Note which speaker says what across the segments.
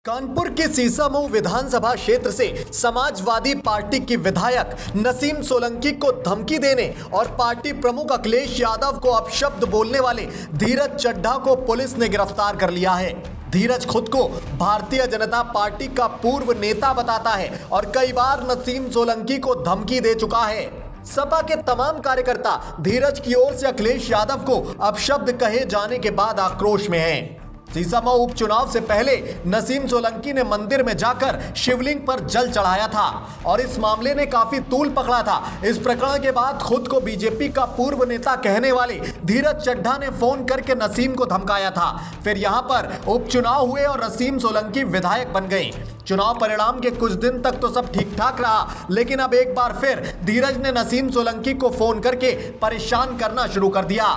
Speaker 1: कानपुर के सीसामऊ विधानसभा क्षेत्र से समाजवादी पार्टी की विधायक नसीम सोलंकी को धमकी देने और पार्टी प्रमुख अखिलेश यादव को अपशब्द बोलने वाले धीरज चड्ढा को पुलिस ने गिरफ्तार कर लिया है। धीरज खुद को भारतीय जनता पार्टी का पूर्व नेता बताता है और कई बार नसीम सोलंकी को धमकी दे चुका है। सपा के तमाम कार्यकर्ता धीरज की ओर से अखिलेश यादव को अपशब्द कहे जाने के बाद आक्रोश में हैं। सीसामऊ उपचुनाव से पहले नसीम सोलंकी ने मंदिर में जाकर शिवलिंग पर जल चढ़ाया था और इस मामले ने काफी तूल पकड़ा था। इस प्रकरण के बाद खुद को बीजेपी का पूर्व नेता कहने वाले धीरज चड्ढा ने फोन करके नसीम को धमकाया था। फिर यहां पर उपचुनाव हुए और नसीम सोलंकी विधायक बन गए। चुनाव परिणाम के कुछ दिन तक तो सब ठीक ठाक रहा, लेकिन अब एक बार फिर धीरज ने नसीम सोलंकी को फोन करके परेशान करना शुरू कर दिया।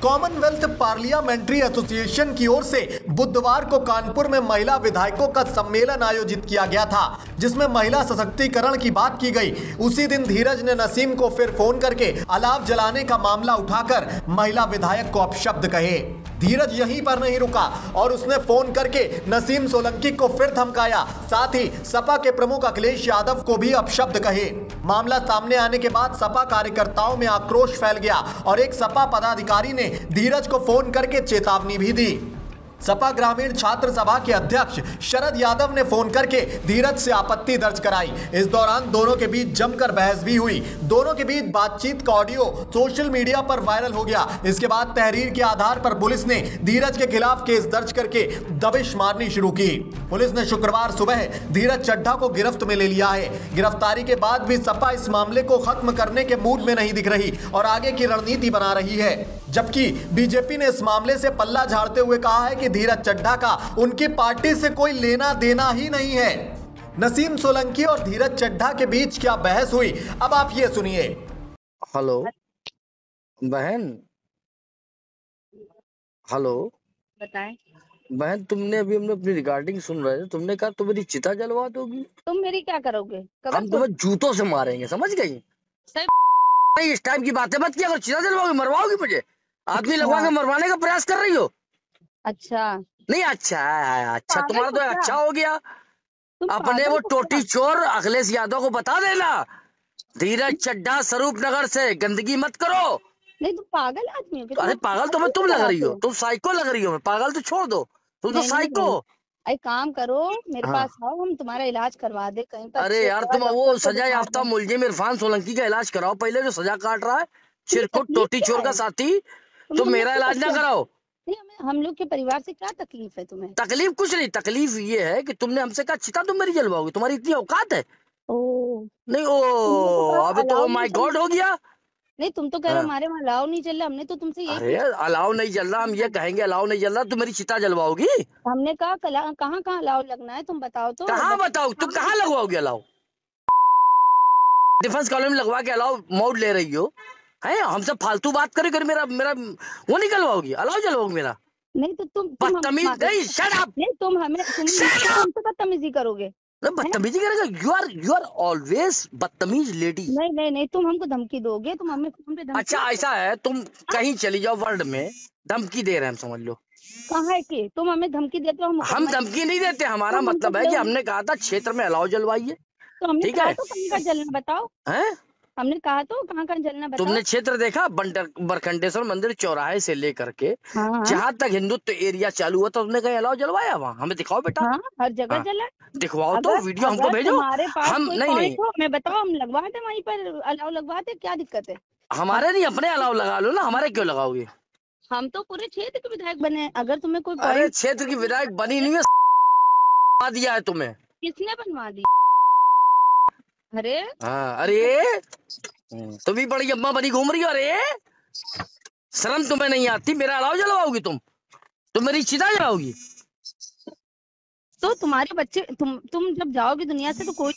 Speaker 1: कॉमनवेल्थ पार्लियामेंट्री एसोसिएशन की ओर से बुधवार को कानपुर में महिला विधायकों का सम्मेलन आयोजित किया गया था, जिसमें महिला सशक्तिकरण की बात की गई। उसी दिन धीरज ने नसीम को फिर फोन करके अलाव जलाने का मामला उठाकर महिला विधायक को अपशब्द कहे। धीरज यहीं पर नहीं रुका और उसने फोन करके नसीम सोलंकी को फिर धमकाया, साथ ही सपा के प्रमुख अखिलेश यादव को भी अपशब्द कहे। मामला सामने आने के बाद सपा कार्यकर्ताओं में आक्रोश फैल गया और एक सपा पदाधिकारी ने धीरज को फोन करके चेतावनी भी दी। सपा ग्रामीण छात्र सभा के अध्यक्ष शरद यादव ने फोन करके धीरज से आपत्ति दर्ज कराई। इस दौरान दोनों के बीच जमकर बहस भी हुई। दोनों के बीच बातचीत का ऑडियो सोशल मीडिया पर वायरल हो गया। इसके बाद तहरीर के आधार पर पुलिस ने धीरज के खिलाफ केस दर्ज करके दबिश मारनी शुरू की। पुलिस ने शुक्रवार सुबह धीरज चड्ढा को गिरफ्त में ले लिया है। गिरफ्तारी के बाद भी सपा इस मामले को खत्म करने के मूड में नहीं दिख रही और आगे की रणनीति बना रही है, जबकि बीजेपी ने इस मामले से पल्ला झाड़ते हुए कहा है कि धीरज चड्ढा का उनकी पार्टी से कोई लेना देना ही नहीं है। नसीम सोलंकी और धीरज चड्ढा के बीच क्या बहस हुई, अब आप ये सुनिए।
Speaker 2: हेलो बहन, हेलो
Speaker 3: बताएं।
Speaker 2: बहन, तुमने अभी हमने अपनी रिकॉर्डिंग सुन रहे थे, तुमने कहा तुम मेरी चिता जलवा दोगी।
Speaker 3: तुम मेरी क्या करोगे?
Speaker 2: हम तुम्हें जूतों से मारेंगे, समझ गई? नहीं, इस टाइम की बातें मत किया। अगर चिता जलवाओगी, मरवाओगी मुझे, आदमी लगवा के मरवाने का प्रयास कर रही हो।
Speaker 3: अच्छा
Speaker 2: नहीं, अच्छा है, अच्छा तुम्हारा तो अच्छा हो गया। अपने वो टोटी चोर अखिलेश यादव को बता देना, धीरज चड्ढा स्वरूप नगर से गंदगी मत करो।
Speaker 3: नहीं, तुम पागल आदमी हो।
Speaker 2: अरे पागल तो मैं तुम लग रही हो, तुम साइको लग रही हो। पागल तो छोड़ दो, तुम तो साइको।
Speaker 3: एक काम करो, मेरे पास आओ, हम तुम्हारा इलाज करवा दे कहीं पर।
Speaker 2: अरे यार, तुम वो सजा याफ्ता मुलजिम इरफान सोलंकी का इलाज कराओ पहले, जो सजा काट रहा है, चिरकुट टोटी चोर का साथी। तुम मेरा इलाज ना कराओ।
Speaker 3: हम लोग के परिवार से क्या तकलीफ है तुम्हें?
Speaker 2: तकलीफ कुछ नहीं, तकलीफ ये है कि तुमने हमसे कहा चिता तुम मेरी जलवाओगी, तुम्हारी इतनी औकात है? नहीं, अभी तो ओ माय गॉड हो गया।
Speaker 3: नहीं, तुम तो कह रहे हो हमारे वहाँ अलाव नहीं चल रहा। हमने तो तुमसे ये
Speaker 2: अरे अलाव नहीं चल रहा, हम ये कहेंगे अलाव नहीं चल रहा, तुम मेरी चिता जलवाओगी।
Speaker 3: हमने कहा कहाँ कहाँ अलाव लगना है, तुम बताओ तो।
Speaker 2: कहाँ बताओ, तुम कहाँ लगवाओगे अलाव? डिफेंस कॉलोनी में लगवा के अलाव मोड ले रही हो है? हमसे फालतू बात करे कर मेरा वो निकलवाओगी, अलाव जलवाओगी मेरा?
Speaker 3: नहीं तो तुम
Speaker 2: बदतमीज। नहीं, शट अप।
Speaker 3: नहीं, तुम हमसे बदतमीजी करोगे।
Speaker 2: बदतमीजी करेगा? यू आर ऑलवेज बदतमीज लेडी।
Speaker 3: नहीं नहीं नहीं, तुम हमको धमकी दोगे, तुम हमें फोन पे धमकी।
Speaker 2: अच्छा ऐसा है, तुम कहीं चली जाओ वर्ल्ड में, धमकी दे रहे हैं हम, समझ लो।
Speaker 3: कहाँ है कि तुम हमें धमकी देते हो?
Speaker 2: हम धमकी नहीं देते, हमारा मतलब है कि हमने कहा था क्षेत्र में अलाव जलवाइए।
Speaker 3: तो हमने
Speaker 2: ठीक
Speaker 3: कहा
Speaker 2: है,
Speaker 3: तो कहीं का जलना बताओ है? हमने कहा तो कहाँ जलना बताओ।
Speaker 2: तुमने क्षेत्र देखा? बरखंडेश्वर मंदिर चौराहे से लेकर के जहाँ तक हिंदुत्व एरिया चालू हुआ, तो तुमने कहीं अलाव जलवाया? वहाँ हमें दिखाओ बेटा।
Speaker 3: हर जगह जला।
Speaker 2: दिखवाओ तो, वीडियो हमको भेजो। हम नहीं,
Speaker 3: हमें बताओ, हम लगवाते वहीं पर अलाव लगवाते, क्या दिक्कत है?
Speaker 2: हमारे नहीं, अपने अलाव लगा लो ना, हमारे क्यों लगाओगे? हम
Speaker 3: तो पूरे क्षेत्र के विधायक बने, अगर तुम्हें कोई।
Speaker 2: अरे क्षेत्र की विधायक बनी नहीं है, दिया है तुम्हें।
Speaker 3: किसने बनवा दी? अरे
Speaker 2: हाँ, अरे तुम भी बड़ी अम्मा बनी घूम रही हो। अरे शर्म तुम्हें नहीं आती? मेरा अलाव जलवाओगी तुम मेरी चिता जलाओगी?
Speaker 3: तो तुम्हारे बच्चे, तुम जब जाओगे दुनिया से तो कोई।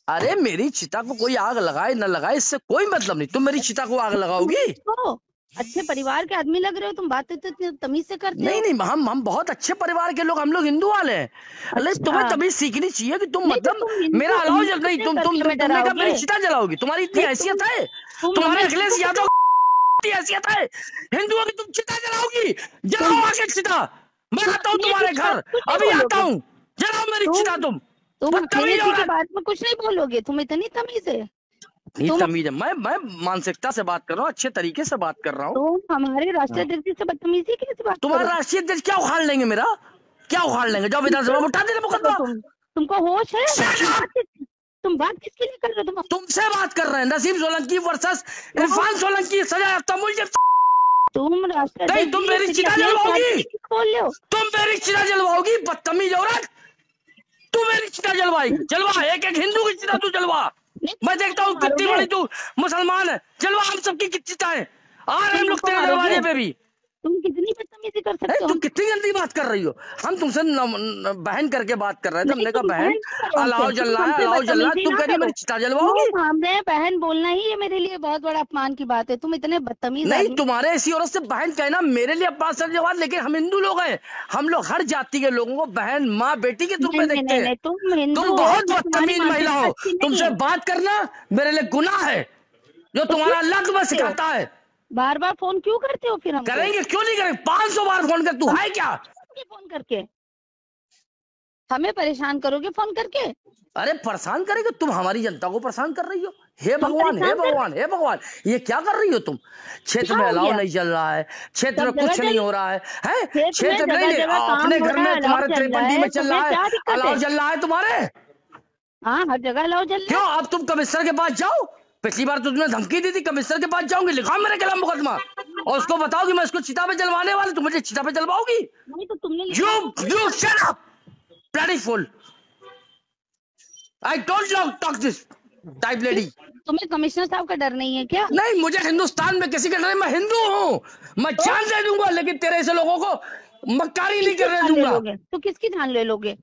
Speaker 2: अरे मेरी चिता को कोई आग लगाए न लगाए, इससे कोई मतलब नहीं। तुम मेरी चिता को आग लगाओगी?
Speaker 3: तो अच्छे परिवार के आदमी लग रहे हो, तुम बातें तो तमीज से करते
Speaker 2: नहीं नहीं, हम बहुत अच्छे परिवार के लोग, हम लोग हिंदू वाले हैं। अरे तुम्हें तमीज सीखनी चाहिए कि तुम मतलब मेरा अलाव जल नहीं, तुमने कहा मेरी चिता जलाओगी? तुम्हारी इतनी हैसियत है? तुम्हारे अखिलेश यादव की हैसियत है हिंदुओं की? तुम चिता जलाओगी? जलाओ आके चिता, मैं आता हूँ तुम्हारे घर, अभी आता हूँ, जलाओ। मेरी चिता तुम
Speaker 3: अखिलेश जी के बारे में कुछ नहीं बोलोगे? तुम इतनी तमीज है?
Speaker 2: तमीज है? मैं मानसिकता से बात कर रहा हूँ, अच्छे तरीके से बात कर रहा हूँ।
Speaker 3: तो हमारे राष्ट्रीय अध्यक्ष से बदतमीजी कैसे बात?
Speaker 2: तुम्हारा राष्ट्रीय अध्यक्ष क्या उखाड़ लेंगे? मेरा क्या उखाड़ लेंगे? जाओ विधानसभा में उठा देना मुकदमा।
Speaker 3: तुमको होश है? तुम बात किसके लिए कर रहे हो?
Speaker 2: तुमसे बात कर रहे हैं। नसीम सोलंकी वर्सेस इरफान सोलंकी, सजायाफ्ता मुलजिम।
Speaker 3: तुम राष्ट्रीय
Speaker 2: नहीं, तुम मेरी चिता जलवाओगी,
Speaker 3: बोल रहे हो?
Speaker 2: तुम मेरी चिता जलवाओगी, बदतमीज औरत। तू मेरी चिता जलवाएगी। जलवा, एक एक हिंदू की चिता तू जलवा। मैं देखता हूँ कितनी बड़ी तू मुसलमान है। जलवा हम सबकी चिताएं। आ रहे हम लोग तेरे दरवाजे पे भी।
Speaker 3: तुम कितनी बदतमीजी कर सकते हो?
Speaker 2: तुम कितनी गंदी बात कर रही हो। हम तुमसे बहन करके बात कर रहे थे। हमने कहा बहन अलाव जल रहा है, अलाव जल रहा है, तुम करिए मेरी चिता जलवाओगी।
Speaker 3: हमने बहन बोलना ही ये मेरे लिए बहुत बड़ा अपमान की बात है। तुम इतने बदतमीज
Speaker 2: नहीं, तुम्हारे ऐसी औरत से बहन कहना मेरे लिए अपमान से जवाब। लेकिन हम हिंदू लोग हैं, हम लोग हर जाति के लोगों को बहन, माँ, बेटी के रूप में देखते हैं। तुम बहुत बदतमीज महिला हो। तुमसे बात करना मेरे लिए गुनाह है, जो तुम्हारा अल्लाह तुम्हें सिखाता है।
Speaker 3: बार बार फोन क्यों करते हो? फिर हम
Speaker 2: करेंगे, क्यों नहीं करेंगे? 500 बार फोन कर। तू है क्या?
Speaker 3: फोन करके हमें परेशान करोगे फोन करके?
Speaker 2: अरे परेशान करेंगे? तुम हमारी जनता को परेशान कर रही हो। हे भगवान, हे भगवान, हे भगवान, ये क्या कर रही हो तुम? क्षेत्र में अलाव नहीं चल रहा है, क्षेत्र में कुछ नहीं हो रहा है, क्षेत्र में नहीं, अपने घर में तुम्हारे त्रिपंडी में चल रहा है, अलाव जल रहा है तुम्हारे।
Speaker 3: हाँ, हर जगह अलाव जल रहा है।
Speaker 2: क्यों? अब तुम कमिश्नर के पास जाओ। पिछली बार तुमने धमकी दी थी, कमिश्नर के पास जाऊंगी, लिखाओ मेरे खिलाफ मुकदमा और उसको बताओ कि मैं इसको चिता पे जलवाने वाला। तुम मुझे चिता पे जलवाओगी?
Speaker 3: नहीं तो तुमने
Speaker 2: You shut up, bloody fool. I don't talk this type lady.
Speaker 3: तुम्हें कमिश्नर साहब का डर नहीं है क्या?
Speaker 2: नहीं, मुझे हिंदुस्तान में किसी का डर नहीं। मैं हिंदू हूँ, मैं जान दे दूंगा, लेकिन तेरे ऐसे लोगों को मक्कारी नहीं करने दूंगा।
Speaker 3: तो किसकी जान ले लोगे?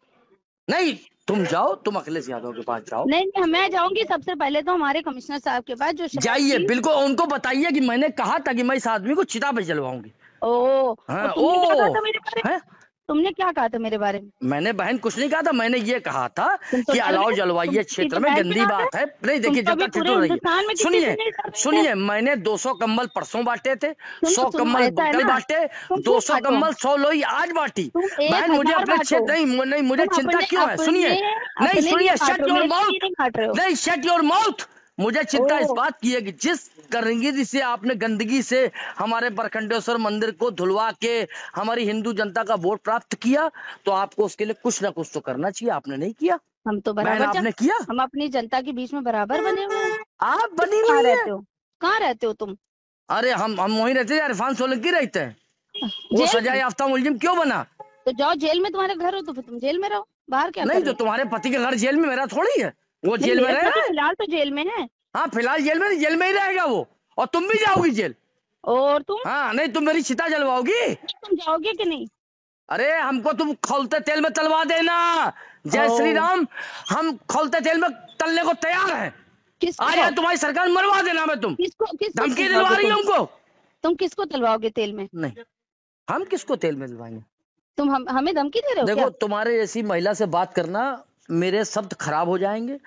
Speaker 2: नहीं, तुम जाओ, तुम अखिलेश यादव के पास जाओ।
Speaker 3: नहीं, मैं जाऊंगी सबसे पहले तो हमारे कमिश्नर साहब के पास। जो जाइए,
Speaker 2: बिल्कुल उनको बताइए कि मैंने कहा था कि मैं इस आदमी को चिता पे जलवाऊंगी।
Speaker 3: तुमने क्या कहा था मेरे बारे में?
Speaker 2: मैंने बहन कुछ नहीं कहा था। मैंने ये कहा था कि अलाव जलवाइए, क्षेत्र में गंदी बात है। नहीं देखिए, जब तक सुनिए, मैंने 200 कंबल परसों बांटे थे, 100 कंबल कल बांटे, 200 कंबल 100 लोई आज बांटी। बहन मुझे अपने क्षेत्र नहीं, मुझे चिंता क्यों है? सुनिए, नहीं सुनिए, शट योर माउथ, नहीं शट योर माउथ। मुझे चिंता इस बात की है कि जिस गंदगी से आपने गंदगी से हमारे बरखंडेश्वर मंदिर को धुलवा के हमारी हिंदू जनता का वोट प्राप्त किया, तो आपको उसके लिए कुछ ना कुछ तो करना चाहिए। आपने नहीं किया।
Speaker 3: हम तो बराबर
Speaker 2: आपने किया।
Speaker 3: हम अपनी जनता के बीच में बराबर बने हुए हैं।
Speaker 2: आप बनी हुई रहते हो?
Speaker 3: कहाँ रहते हो तुम?
Speaker 2: अरे हम वहीं रहते हैं। इरफान सोलंकी रहते हैं। वो सजा याफ्ता मुलजिम क्यों बना?
Speaker 3: तो जाओ, जेल में तुम्हारे घर हो तो फिर तुम जेल में रहो। बाहर क्या?
Speaker 2: नहीं, तो तुम्हारे पति के घर जेल में, मेरा थोड़ी है। वो जेल में रहे।
Speaker 3: फिलहाल तो जेल में है।
Speaker 2: हाँ, फिलहाल जेल में ही रहेगा वो। और तुम भी जाओगी जेल।
Speaker 3: और तुम?
Speaker 2: हाँ, नहीं, तुम मेरी चिता जलवाओगी?
Speaker 3: तुम जाओगे कि नहीं?
Speaker 2: अरे हमको तुम खौलते तेल में तलवा देना। जय श्री राम। हम खौलते तेल में तलने को तैयार हैं। आ जाए तुम्हारी सरकार, मरवा देना। मैं तुम धमकी दिलवा रही हूँ हमको।
Speaker 3: तुम किसको तलवाओगे तेल में?
Speaker 2: नहीं, हम किसको तेल में दिलवाएंगे?
Speaker 3: तुम हमें धमकी दे रहे हो?
Speaker 2: देखो, तुम्हारे जैसी महिला से बात करना, मेरे शब्द खराब हो जाएंगे,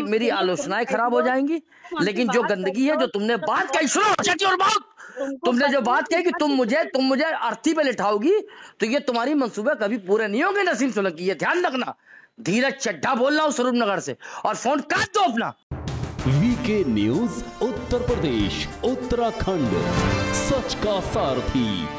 Speaker 2: मेरी आलोचनाएं खराब हो जाएंगी। लेकिन जो गंदगी है, जो तुमने बात कही, सुनो, और बात तुमने जो बात कही कि तुम मुझे अर्थी पे लिटाओगी, तो ये तुम्हारी मंसूबे कभी पूरे नहीं होंगे नसीम सोलंकी। ये ध्यान रखना। धीरज चड्ढा बोल रहा हूँ स्वरूप नगर से, और फोन काट दो अपना।
Speaker 4: वीके न्यूज उत्तर प्रदेश उत्तराखंड, सच का सारथी।